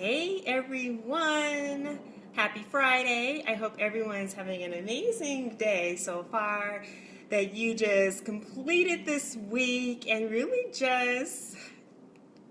Hey everyone! Happy Friday. I hope everyone's having an amazing day so far, that you just completed this week and really just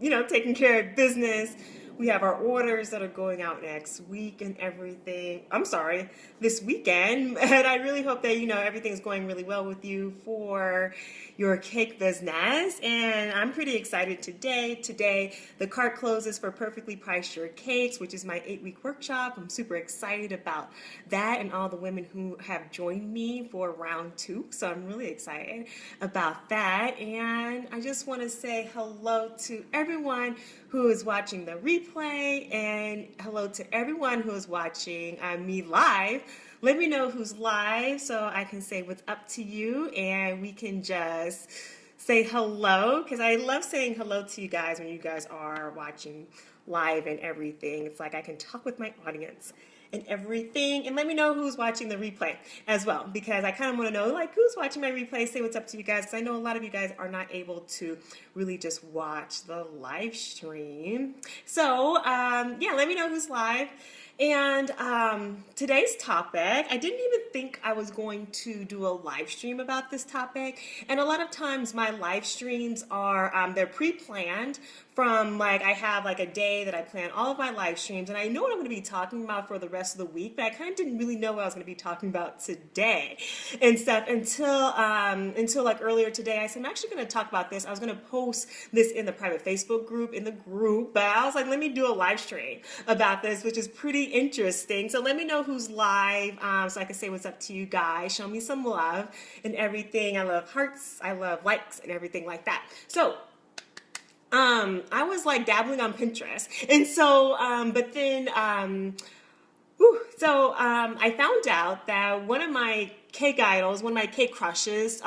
taking care of business. We have our orders that are going out next week and everything. I'm sorry, this weekend. And I really hope that, everything's going really well with you for your cake business. And I'm pretty excited today. Today, the cart closes for Perfectly Priced Your Cakes, which is my 8-week workshop. I'm super excited about that and all the women who have joined me for round 2. So I'm really excited about that. And I just want to say hello to everyone who is watching the replay, and hello to everyone who is watching me live. Let me know who's live so I can say what's up to you and we can just say hello, because I love saying hello to you guys when you guys are watching live and everything. It's like I can talk with my audience and everything. And let me know who's watching the replay as well, because I kind of want to know, like, who's watching my replay. Say what's up to you guys, because I know a lot of you guys are not able to really just watch the live stream. So yeah, let me know who's live. And today's topic, I didn't even think I was going to do a live stream about this topic. And a lot of times my live streams are, they're pre-planned from, like, I have like a day that I plan all of my live streams, and I know what I'm going to be talking about for the rest of the week, but I kind of didn't really know what I was going to be talking about today and stuff until like earlier today. I said, I'm actually going to talk about this. I was going to post this in the private Facebook group, but I was like, let me do a live stream about this, which is pretty interesting. So let me know who's live, so I can say what's up to you guys. Show me some love and everything. I love hearts, I love likes and everything like that. So I was like dabbling on Pinterest, and so but then I found out that one of my cake idols, one of my cake crushes,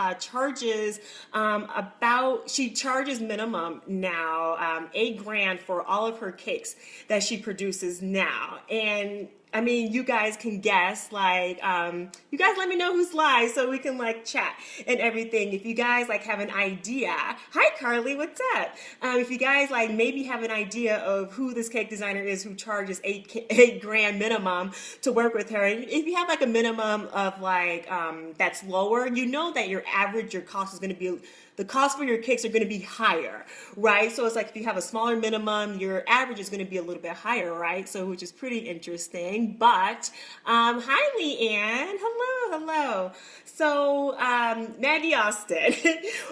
she charges minimum now $8,000 for all of her cakes that she produces now. And I mean, you guys can guess, like, you guys let me know who's live so we can like chat and everything. If you guys like have an idea, hi Carly, what's up? If you guys like maybe have an idea of who this cake designer is who charges $8,000 minimum to work with her, and if you have like a minimum of like that's lower, you know that your cost is going to be, the cost for your cakes are going to be higher, right? So it's like if you have a smaller minimum, your average is going to be a little bit higher, right? So which is pretty interesting. But hi Leanne, hello. So Maggie Austin,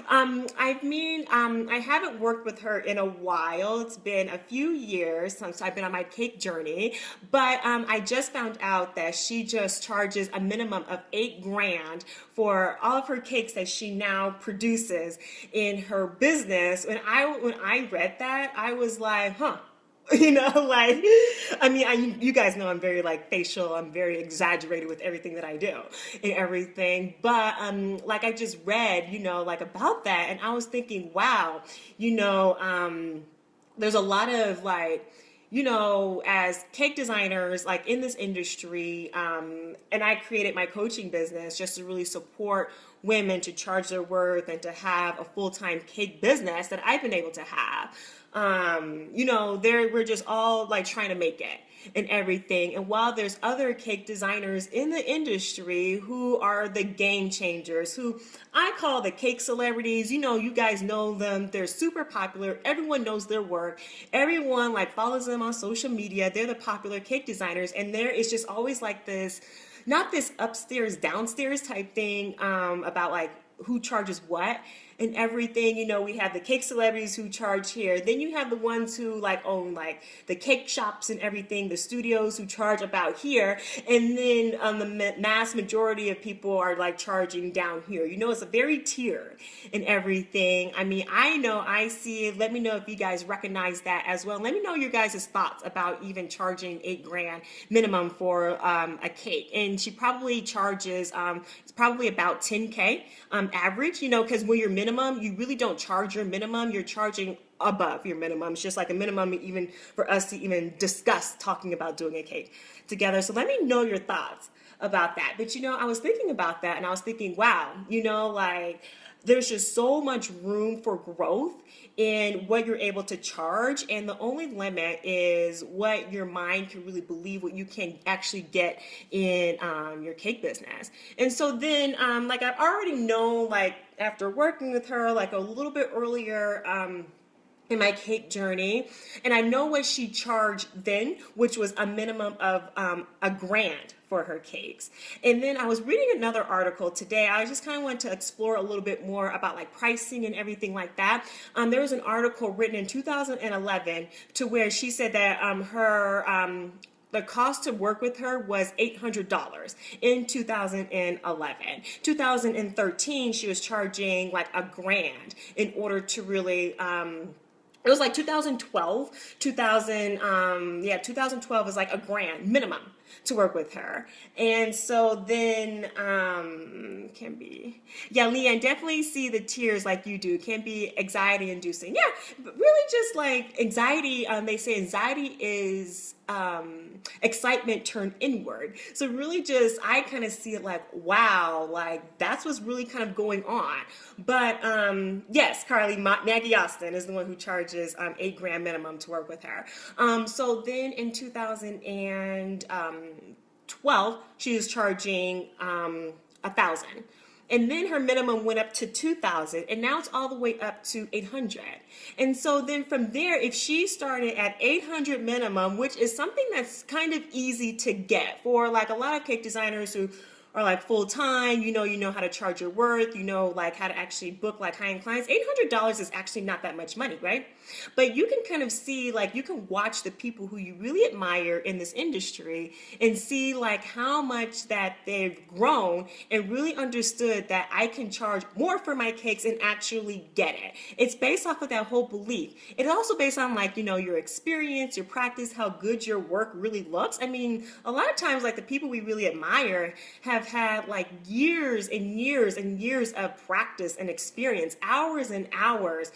I haven't worked with her in a while. It's been a few years since I've been on my cake journey, but I just found out that she just charges a minimum of $8,000 for all of her cakes that she now produces in her business. When I read that, I was like, huh. Like, I mean, you guys know I'm very like facial. I'm very exaggerated with everything that I do and everything. But like I just read, like about that, and I was thinking, wow, there's a lot of like, as cake designers, like in this industry, and I created my coaching business just to really support women to charge their worth and to have a full-time cake business that I've been able to have. We're just all like trying to make it and everything. And while there's other cake designers in the industry who are the game changers, who I call the cake celebrities, you guys know them. They're super popular. Everyone knows their work. Everyone like follows them on social media. They're the popular cake designers. And there is just always like this, not this upstairs, downstairs type thing about like who charges what and everything. We have the cake celebrities who charge here. Then you have the ones who like own like the cake shops and everything, the studios who charge about here. And then the mass majority of people are like charging down here. It's a very tiered and everything. I mean, I see it. Let me know if you guys recognize that as well. Let me know your guys' thoughts about even charging $8,000 minimum for a cake. And she probably charges, it's probably about $10,000 average, because when you're minimum, you really don't charge your minimum. You're charging above your minimum. It's just like a minimum even for us to even discuss talking about doing a cake together. So let me know your thoughts about that. But I was thinking about that, and I was thinking, wow, like there's just so much room for growth in what you're able to charge, and the only limit is what your mind can really believe, what you can actually get in your cake business. And so then, like I've already known, like after working with her, like a little bit earlier. In my cake journey, and I know what she charged then, which was a minimum of $1,000 for her cakes. And then I was reading another article today. I just kind of wanted to explore a little bit more about like pricing and everything like that. There was an article written in 2011 to where she said that the cost to work with her was $800 in 2011. 2013, she was charging like $1,000 in order to really it was like 2012, 2012 was like $1,000 minimum to work with her. And so then, can be, yeah, Leanne, definitely see the tears like you do. Can be anxiety inducing. Yeah, but really just like anxiety, they say anxiety is excitement turned inward. So really just, I kind of see it like, wow, like that's what's really kind of going on. But yes, Carly, Maggie Austin is the one who charges $8,000 minimum to work with her. So then in 2012, she was charging $1,000. And then her minimum went up to $2,000, and now it's all the way up to $800. And so then from there, if she started at $800 minimum, which is something that's kind of easy to get for like a lot of cake designers who are like full time, you know how to charge your worth, you know like how to actually book like high-end clients. $800 is actually not that much money, right? But you can kind of see, like you can watch the people who you really admire in this industry and see like how much that they've grown and really understood that I can charge more for my cakes and actually get it. It's based off of that whole belief. It's also based on like, your experience, your practice, how good your work really looks. I mean, a lot of times like the people we really admire have had like years and years and years of practice and experience, hours and hours,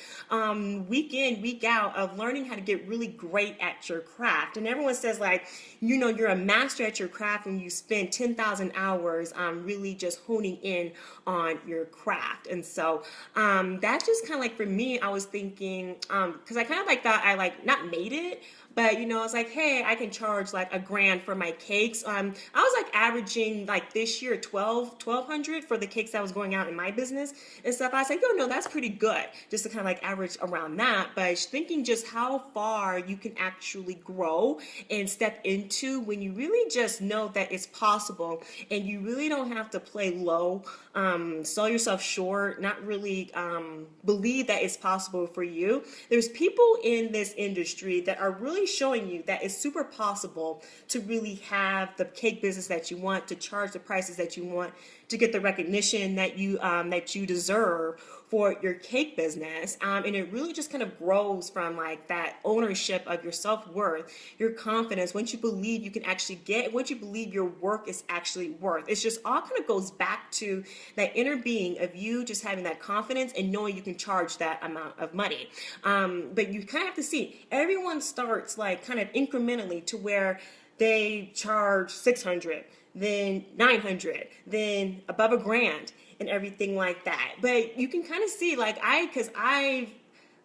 week in, week out of learning how to get really great at your craft. And everyone says like, you're a master at your craft when you spend 10,000 hours really just honing in on your craft. And so that just kind of like for me, I was thinking, because I kind of like thought I like not made it, but I was like, hey, I can charge like $1,000 for my cakes. I was like averaging like this year $1,200 for the cakes that was going out in my business and stuff. I was like, no, that's pretty good, just to kind of like average around that. But thinking just how far you can actually grow and step into when you really just know that it's possible and you really don't have to play low, sell yourself short, not really believe that it's possible for you. There's people in this industry that are really showing you that it's super possible to really have the cake business that you want, to charge the prices that you want, to get the recognition that you deserve for your cake business. And it really just kind of grows from like that ownership of your self-worth, your confidence, once you believe you can actually get, once you believe your work is actually worth. It's just all kind of goes back to that inner being of you just having that confidence and knowing you can charge that amount of money. But you kind of have to see, everyone starts like kind of incrementally to where they charge $600, then $900, then above $1,000 and everything like that. But you can kind of see like because I've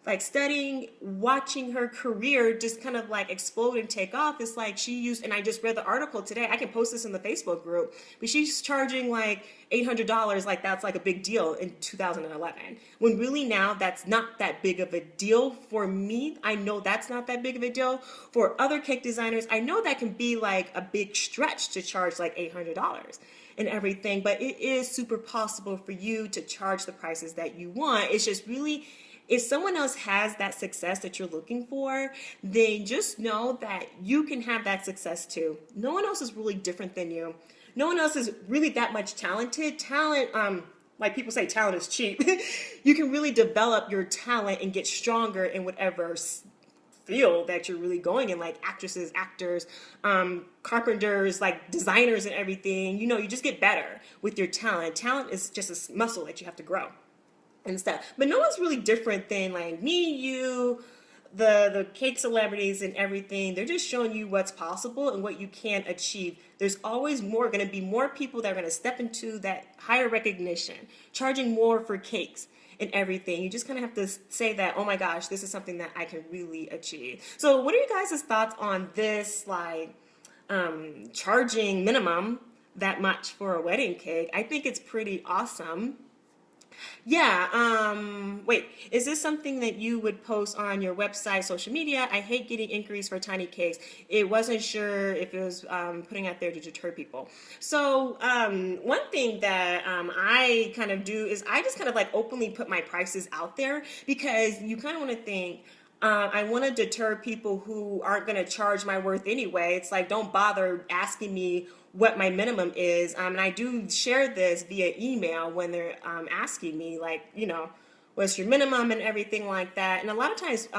like studying, watching her career just kind of like explode and take off. It's like she used, and I just read the article today, I can post this in the Facebook group, but she's charging like $800, like that's like a big deal in 2011. When really now that's not that big of a deal for me. I know that's not that big of a deal. For other cake designers, I know that can be like a big stretch to charge like $800 and everything, but it is super possible for you to charge the prices that you want. It's just really, if someone else has that success that you're looking for, then just know that you can have that success too. No one else is really different than you. No one else is really that much talented. Talent, like people say, talent is cheap. You can really develop your talent and get stronger in whatever field that you're really going in, like actresses, actors, carpenters, like designers and everything. You just get better with your talent. Talent is just a muscle that you have to grow and stuff. But no one's really different than like me, you, the cake celebrities and everything, they're just showing you what's possible and what you can achieve. There's always going to be more people that are going to step into that higher recognition, charging more for cakes and everything. You just kind of have to say that, oh my gosh, this is something that I can really achieve. So what are you guys' thoughts on this, like charging minimum that much for a wedding cake? I think it's pretty awesome. Yeah, wait, is this something that you would post on your website, social media? I hate getting inquiries for tiny cakes. It wasn't sure if it was putting out there to deter people. So, one thing that I kind of do is I just kind of like openly put my prices out there because you kind of want to think, I want to deter people who aren't going to charge my worth anyway. It's like, don't bother asking me what my minimum is. And I do share this via email when they're asking me, like, what's your minimum and everything like that. And a lot of times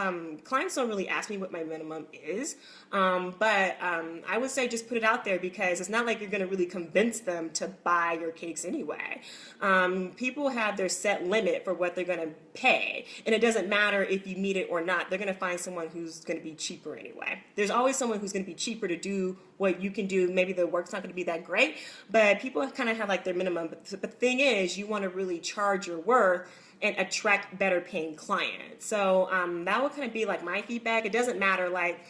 clients don't really ask me what my minimum is. But I would say just put it out there because it's not like you're going to really convince them to buy your cakes anyway. People have their set limit for what they're going to pay. And it doesn't matter if you meet it or not. They're going to find someone who's going to be cheaper anyway. There's always someone who's going to be cheaper to do what you can do. Maybe the work's not going to be that great, but people kind of have like their minimum. But the thing is, you want to really charge your worth and attract better paying clients. So that would kind of be like my feedback. It doesn't matter like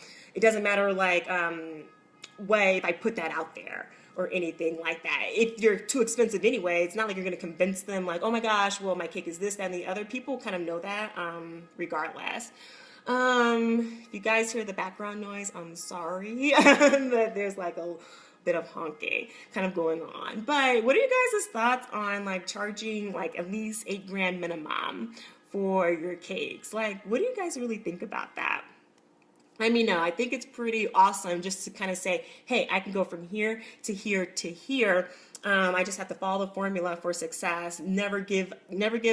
way if I put that out there or anything like that. If you're too expensive anyway, it's not like you're going to convince them like, oh my gosh, well my cake is this, that, and the other. People kind of know that regardless. If you guys hear the background noise, I'm sorry that there's like a bit of honking kind of going on. But what are you guys' thoughts on like charging like at least $8,000 minimum for your cakes? Like, what do you guys really think about that? Let me know. I think it's pretty awesome just to kind of say, hey, I can go from here to here to here. I just have to follow the formula for success. Never give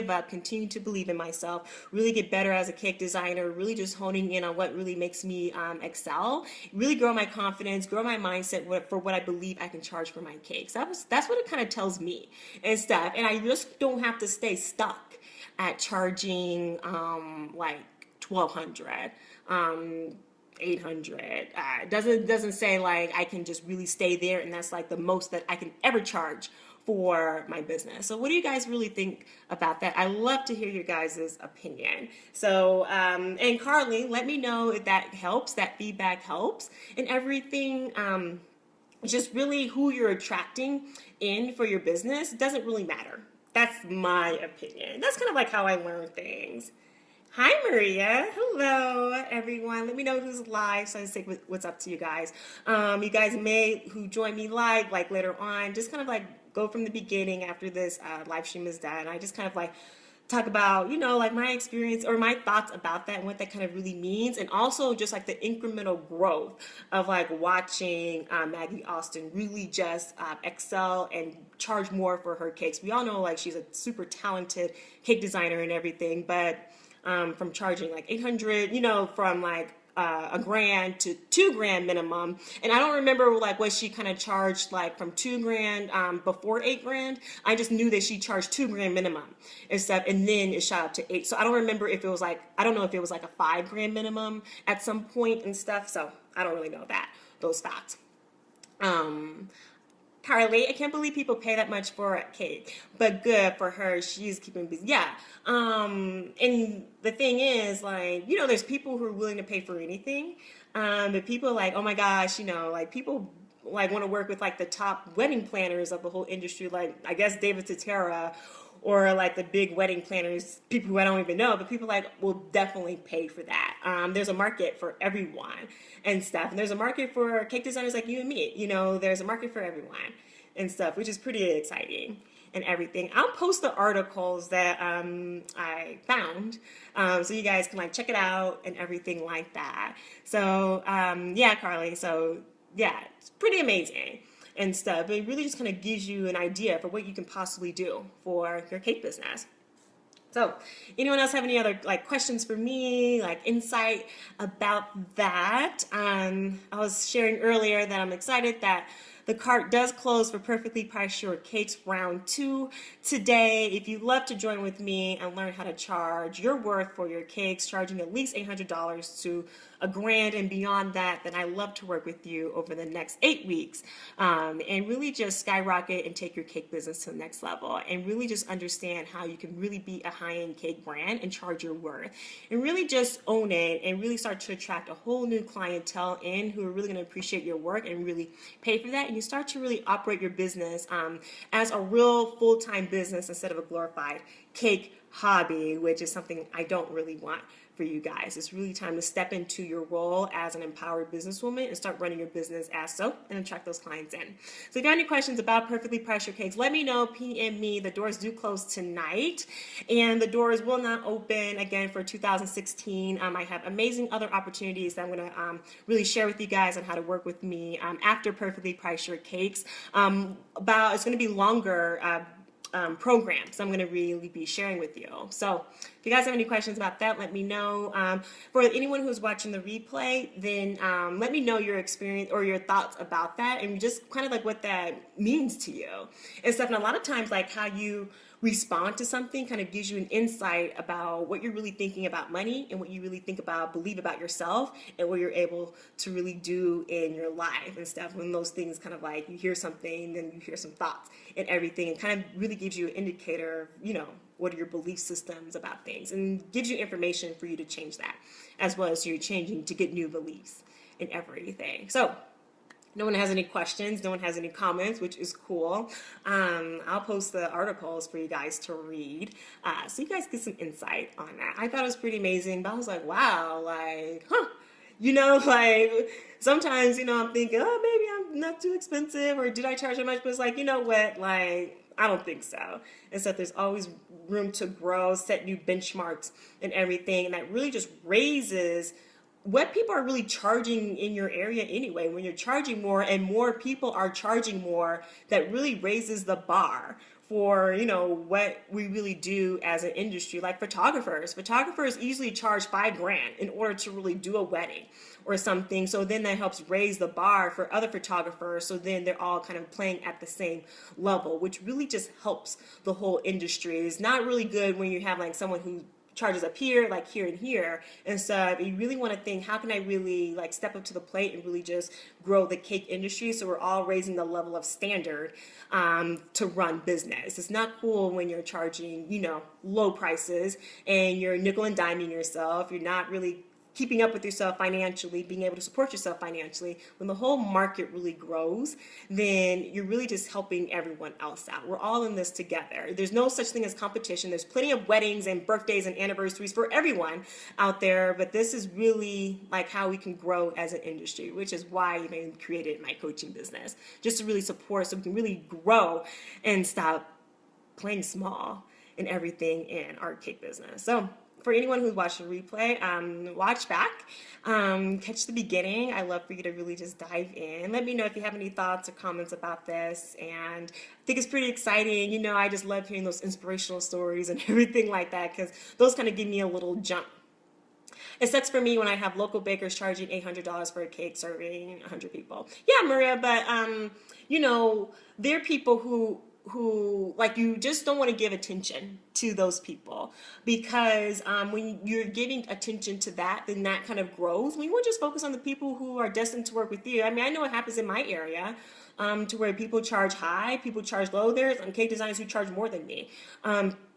up. Continue to believe in myself. Really get better as a cake designer. Really just honing in on what really makes me excel. Really grow my confidence. Grow my mindset for what I believe I can charge for my cakes. That's what it kind of tells me and stuff. And I just don't have to stay stuck at charging like $1,200. 800. Doesn't say like I can just really stay there and that's like the most that I can ever charge for my business. So what do you guys really think about that? I love to hear your guys' opinion. So and Carly, let me know if that helps, that feedback helps and everything. Just really who you're attracting in for your business doesn't really matter. That's my opinion. That's kind of like how I learn things. Hi, Maria. Hello, everyone. Let me know who's live so I can say what's up to you guys. You guys who join me live, like later on, just kind of like go from the beginning after this live stream is done. I just kind of like talk about, like my experience or my thoughts about that and what that kind of really means. And also just like the incremental growth of like watching Maggie Austin really just excel and charge more for her cakes. We all know like she's a super talented cake designer and everything, but from charging like 800, from like $1,000 to $2,000 minimum. And I don't remember like what she kind of charged like from $2,000 before $8,000. I just knew that she charged $2,000 minimum and stuff, and then it shot up to 8. So I don't remember if it was like, I don't know if it was like a $5,000 minimum at some point and stuff. So I don't really know those facts. Carly, I can't believe people pay that much for a cake, but good for her. She's keeping busy. Yeah. And the thing is, like, there's people who are willing to pay for anything. But people like, oh my gosh, like people like want to work with like the top wedding planners of the whole industry. Like, I guess David Totera or like the big wedding planners, people who I don't even know, but people like will definitely pay for that. There's a market for everyone and stuff. And there's a market for cake designers like you and me. There's a market for everyone and stuff, which is pretty exciting and everything. I'll post the articles that I found so you guys can like check it out and everything like that. So yeah, Carly. So yeah, it's pretty amazing and stuff. But it really just kind of gives you an idea for what you can possibly do for your cake business. So anyone else have any other like questions for me, like insight about that? I was sharing earlier that I'm excited that The cart does close for Perfectly Priced Shortcakes round 2 today. If you'd love to join with me and learn how to charge your worth for your cakes, charging at least $800 to $1,000 and beyond that, then I love to work with you over the next 8 weeks and really just skyrocket and take your cake business to the next level and really just understand how you can really be a high-end cake brand and charge your worth and really just own it and really start to attract a whole new clientele in who are really going to appreciate your work and really pay for that. And you start to really operate your business as a real full-time business instead of a glorified cake hobby, which is something I don't really want for you guys. It's really time to step into your role as an empowered businesswoman and start running your business as so and attract those clients in. So if you have any questions about Perfectly Priced Shortcakes, let me know, PM me. The doors do close tonight and the doors will not open again for 2016. I have amazing other opportunities that I'm going to really share with you guys on how to work with me after Perfectly Priced Shortcakes. It's going to be longer programs I'm going to really be sharing with you. So if you guys have any questions about that, let me know. For anyone who's watching the replay, then let me know your experience or your thoughts about that and just kind of like what that means to you and stuff. And a lot of times like how you respond to something kind of gives you an insight about what you're really thinking about money and what you really believe about yourself and what you're able to really do in your life and stuff. When those things kind of like you hear something, then you hear some thoughts and everything, and kind of really gives you an indicator of, what are your belief systems about things and gives you information for you to change that as well as you're changing to get new beliefs in everything. So no one has any questions, no one has any comments, which is cool. I'll post the articles for you guys to read so you guys get some insight on that. I thought it was pretty amazing, but I was like, wow, like, like sometimes, I'm thinking, oh, maybe I'm not too expensive or did I charge that much? But it's like, you know what, like, I don't think so. And so there's always room to grow, set new benchmarks and everything. And that really just raises what people are really charging in your area anyway. When you're charging more and more people are charging more, that really raises the bar for, what we really do as an industry. Like photographers easily charge $5,000 in order to really do a wedding or something. So then that helps raise the bar for other photographers. So then they're all kind of playing at the same level, which really just helps the whole industry. It's not really good when you have like someone who charges up here, like here and here. And so you really want to think, how can I really like step up to the plate and really just grow the cake industry so we're all raising the level of standard to run business. It's not cool when you're charging, low prices and you're nickel and diming yourself. You're not really keeping up with yourself financially, being able to support yourself financially. When the whole market really grows, then you're really just helping everyone else out. We're all in this together. There's no such thing as competition. There's plenty of weddings and birthdays and anniversaries for everyone out there, but this is really like how we can grow as an industry, which is why I even created my coaching business, just to really support so we can really grow and stop playing small in everything in our cake business. So for anyone who's watched the replay, watch back, catch the beginning. I love for you to really just dive in. Let me know if you have any thoughts or comments about this. And I think it's pretty exciting. I just love hearing those inspirational stories and everything like that because those kind of give me a little jump. It sucks for me when I have local bakers charging $800 for a cake serving 100 people. Yeah, Maria, but, there are people who like you just don't want to give attention to those people because when you're giving attention to that, then that kind of grows. We want to just focus on the people who are destined to work with you. I mean, I know it happens in my area to where people charge high, people charge low. There's cake designers who charge more than me.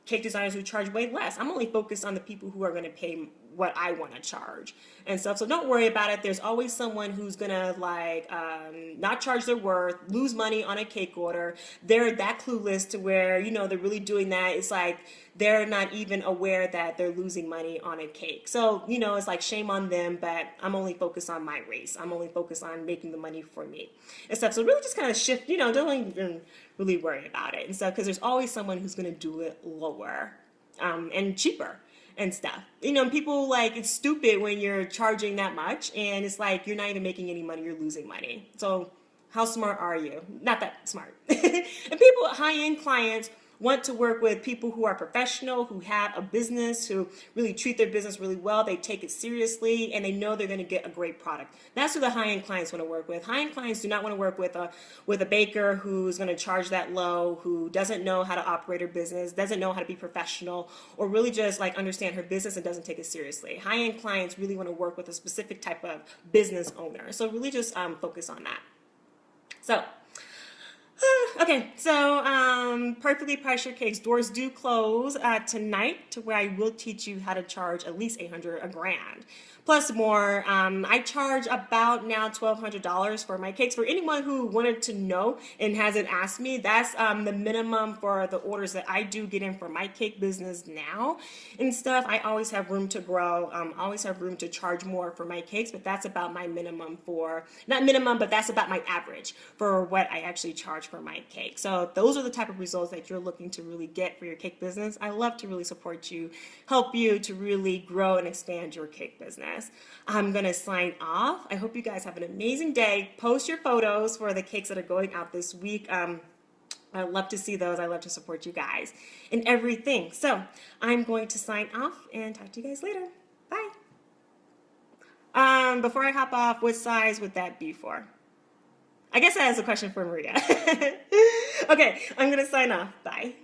Cake designers who charge way less. I'm only focused on the people who are going to pay what I want to charge and stuff. So don't worry about it. There's always someone who's going to not charge their worth, lose money on a cake order. They're that clueless to where, they're really doing that. It's like they're not even aware that they're losing money on a cake. So, it's like shame on them, but I'm only focused on my race. I'm only focused on making the money for me and stuff. So really just kind of shift, don't even really worry about it and stuff because there's always someone who's going to do it lower and cheaper and stuff. People it's stupid when you're charging that much and it's like you're not even making any money, you're losing money. So how smart are you? Not that smart. And people, high-end clients want to work with people who are professional, who have a business, who really treat their business really well. They take it seriously, and they know they're going to get a great product. That's who the high-end clients want to work with. High-end clients do not want to work with a baker who's going to charge that low, who doesn't know how to operate her business, doesn't know how to be professional, or really just like understand her business and doesn't take it seriously. High-end clients really want to work with a specific type of business owner. So really just focus on that. So, okay, so Perfectly Priced Your Cakes doors do close tonight, to where I will teach you how to charge at least $800, a grand. Plus more. I charge about now $1,200 for my cakes. For anyone who wanted to know and hasn't asked me, that's the minimum for the orders that I do get in for my cake business now and stuff. I always have room to grow. Always have room to charge more for my cakes, but that's about my minimum for, not minimum, but that's about my average for what I actually charge for my cake. So those are the type of results that you're looking to really get for your cake business. I love to really support you, help you to really grow and expand your cake business. I'm going to sign off. I hope you guys have an amazing day. Post your photos for the cakes that are going out this week. I love to see those. I love to support you guys and everything. So I'm going to sign off and talk to you guys later. Bye. Before I hop off, what size would that be for? I guess that is a question for Maria. Okay, I'm going to sign off. Bye.